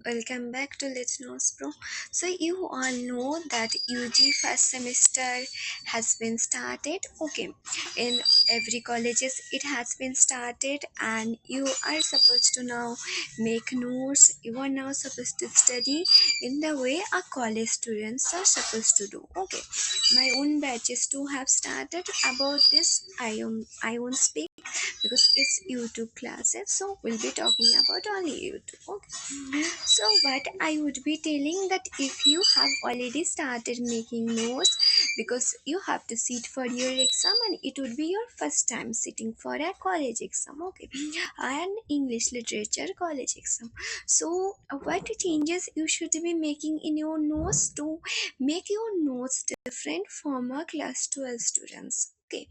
welcome back to Let's Nose Pro. So you all know that UG first semester has been started. Okay, in every colleges it has been started, and you are supposed to now make notes. You are now supposed to study in the way our college students are supposed to do. Okay, my own batches too have started. About this, I won't speak because it's YouTube classes, so we'll be talking about only YouTube. Okay. So what I would be telling that if you have already started making notes, because you have to sit for your exam and it would be your first time sitting for a college exam, okay, and English literature college exam. So what changes you should be making in your notes to make your notes different from a class 12 students. Okay,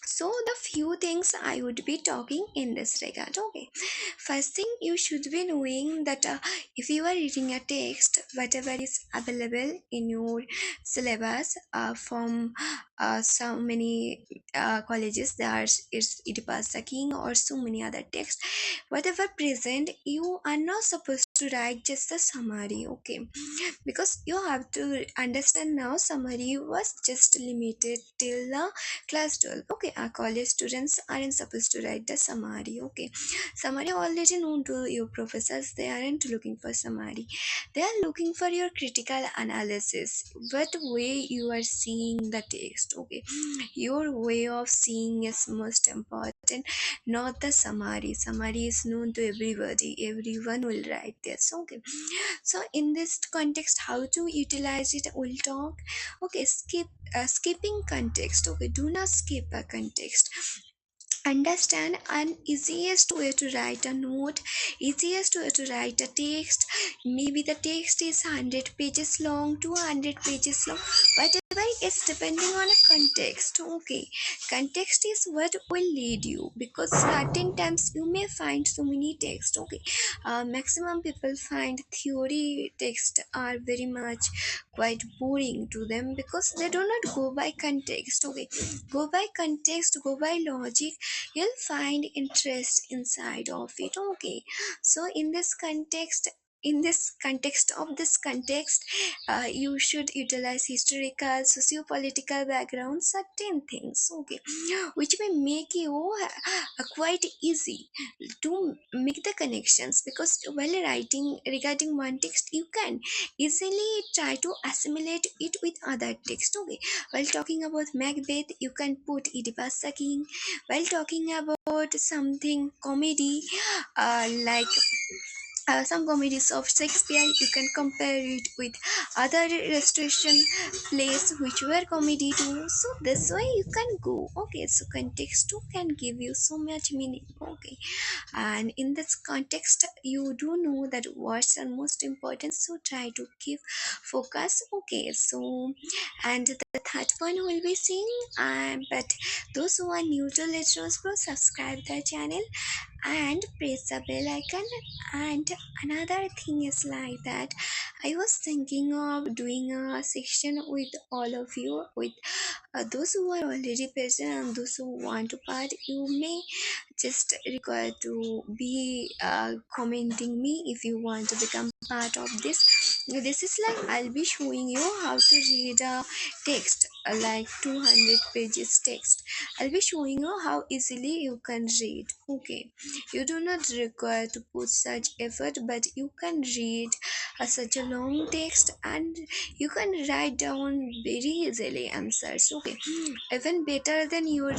so the few things I would be talking in this regard. Okay, first thing you should be knowing that if you are reading a text, whatever is available in your syllabus from so many colleges, there is Idipasa King or so many other texts, whatever present, you are not supposed to write just a summary. Okay, because you have to understand now summary was just limited till the class 12. Okay, our college students aren't supposed to write the summary. Okay, summary already known to your professors, they aren't looking for summary, they are looking for your critical analysis, what way you are seeing the text. Okay, your way of seeing is most important, not the summary. Summary is known to everybody, everyone will write this. Okay, so in this context, how to utilize it, we'll talk. Okay, skipping context. Okay, do not skip a context. Understand an easiest way to write a note, easiest way to write a text. Maybe the text is 100 pages long, 200 pages long, whatever is depending on a context. Okay, context is what will lead you, because certain times you may find so many text. Okay, maximum people find theory text are very much quite boring to them because they do not go by context. Okay, go by context, go by logic, you'll find interest inside of it. Okay, so in this context of this context, you should utilize historical socio-political background, certain things. Okay, which may make you quite easy to make the connections, because while writing regarding one text you can easily try to assimilate it with other text. Okay, while talking about Macbeth you can put Oedipus King. While talking about something comedy, like some comedies of Shakespeare, you can compare it with other restoration plays which were comedy too. So this way you can go. Okay, so context too can give you so much meaning. Okay, and in this context you do know that words are most important, so try to keep focus. Okay, so and the third point will be seeing, but those who are new to Let's Pro, subscribe the channel and press the bell icon. And another thing is like that, I was thinking of doing a section with all of you, with those who are already present and those who want to part. You may just require to be commenting me if you want to become part of this. This is like I'll be showing you how to read a text, like 200 pages text. I'll be showing you how easily you can read. Okay, you do not require to put such effort, but you can read such a long text and you can write down very easily answers. Okay, even better than you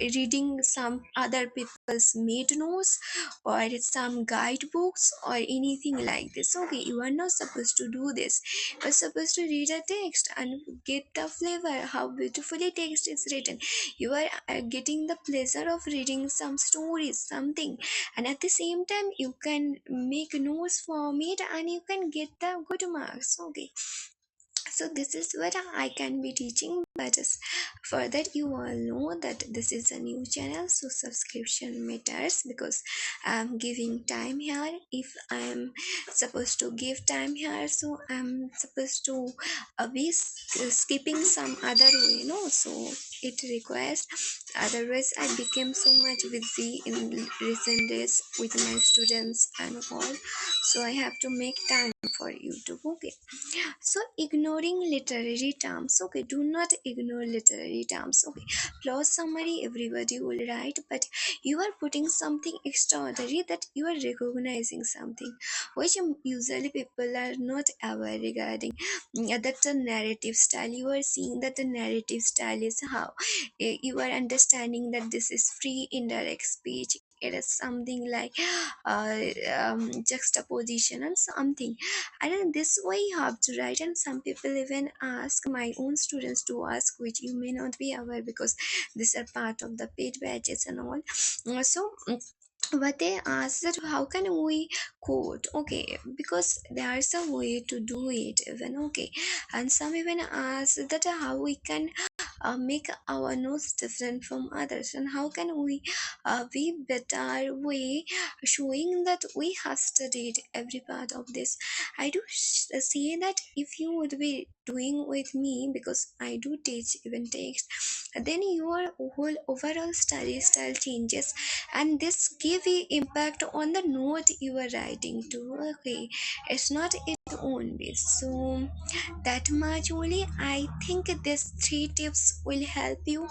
reading some other people's made notes or some guidebooks or anything like this. Okay, you are not supposed to do this. You're supposed to read a text and get the flavor how beautifully text is written. You are getting the pleasure of reading some stories, something, and at the same time you can make notes from it and you can get the good marks. Okay, so this is what I can be teaching. but for that you all know that this is a new channel, so subscription matters because I'm giving time here. If I'm supposed to give time here, so I'm supposed to be skipping some other way, no, so it requires. Otherwise I became so much busy in recent days with my students and all, so I have to make time for YouTube. Okay, so ignoring literary terms, okay, do not ignore literary terms. Okay, plot summary everybody will write, but you are putting something extraordinary, that you are recognizing something which usually people are not aware regarding. That the narrative style, you are seeing that the narrative style is how you are understanding that this is free indirect speech. It is something like uh, juxtaposition and something. I don't, this way you have to write. And some people even ask, my own students to ask, which you may not be aware because these are part of the paid batches and all. So but they ask that how can we quote, okay, because there's a way to do it even. Okay, and some even ask that how we can make our notes different from others, and how can we be better way showing that we have studied every part of this. I do say that if you would be doing with me, because I do teach even text, then your whole overall study style changes, and this give a impact on the note you are writing to. Okay, it's not its own base. So that much only, I think these three tips will help you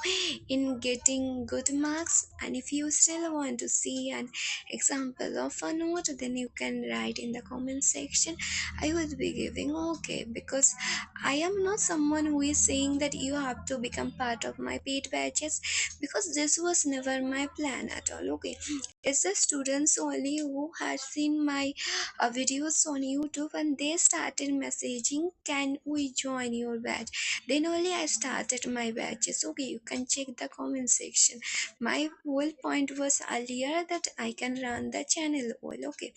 in getting good marks. And if you still want to see an example of a note, then you can write in the comment section. I would be giving. Okay, because I am not someone who is saying that you have to become part of my paid batches, because this was never my plan at all. Okay, it's the students only who had seen my videos on YouTube, and they started messaging, can we join your batch? Then only I started my batches. Okay, you can check the comment section. My whole point was earlier that I can run the channel well. Okay,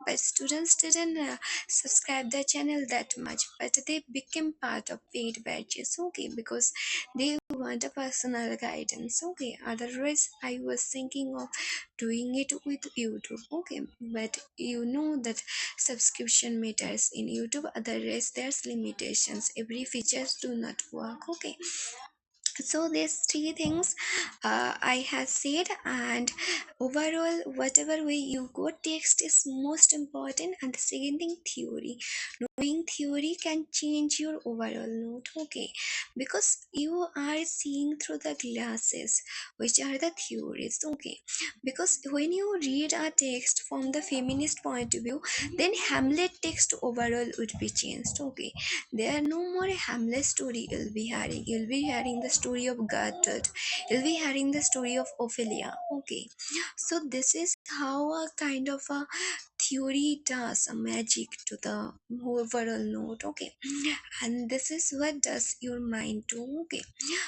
but students didn't subscribe the channel that much, but they became part of paid batches. Okay, because they want a personal guidance. Okay, otherwise I was thinking of doing it with YouTube. Okay, but you know that subscription matters in YouTube, otherwise there's limitations, every features do not work. Okay, so these three things I have said. And overall, whatever way you go, text is most important. And the second thing, theory. Knowing theory can change your overall note. Okay, because you are seeing through the glasses which are the theories. Okay, because when you read a text from the feminist point of view, then Hamlet text overall would be changed. Okay, there are no more Hamlet story you'll be hearing. You'll be hearing the story of Gertrude. You'll be hearing the story of Ophelia. Okay, so this is how a kind of a theory does a magic to the overall note. Okay, and this is what does your mind do. Okay,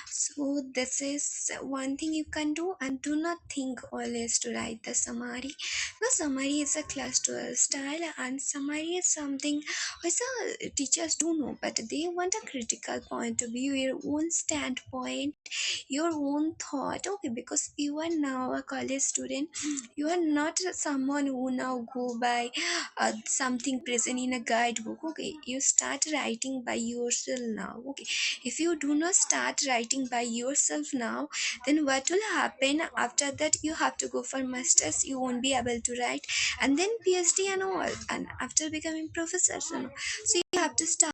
so this is one thing you can do. And do not think always to write the summary. The summary is a class 12 style, and summary is something which the teachers do know, but they want a critical point of view, your own standpoint, your own thought. Okay, because you are now a college student, you are not someone who now go by something present in a guidebook. Okay, you start writing by yourself now. Okay, if you do not start writing by yourself now, then what will happen after that? You have to go for masters, you won't be able to write, and then PhD and all, and after becoming professors, so you have to start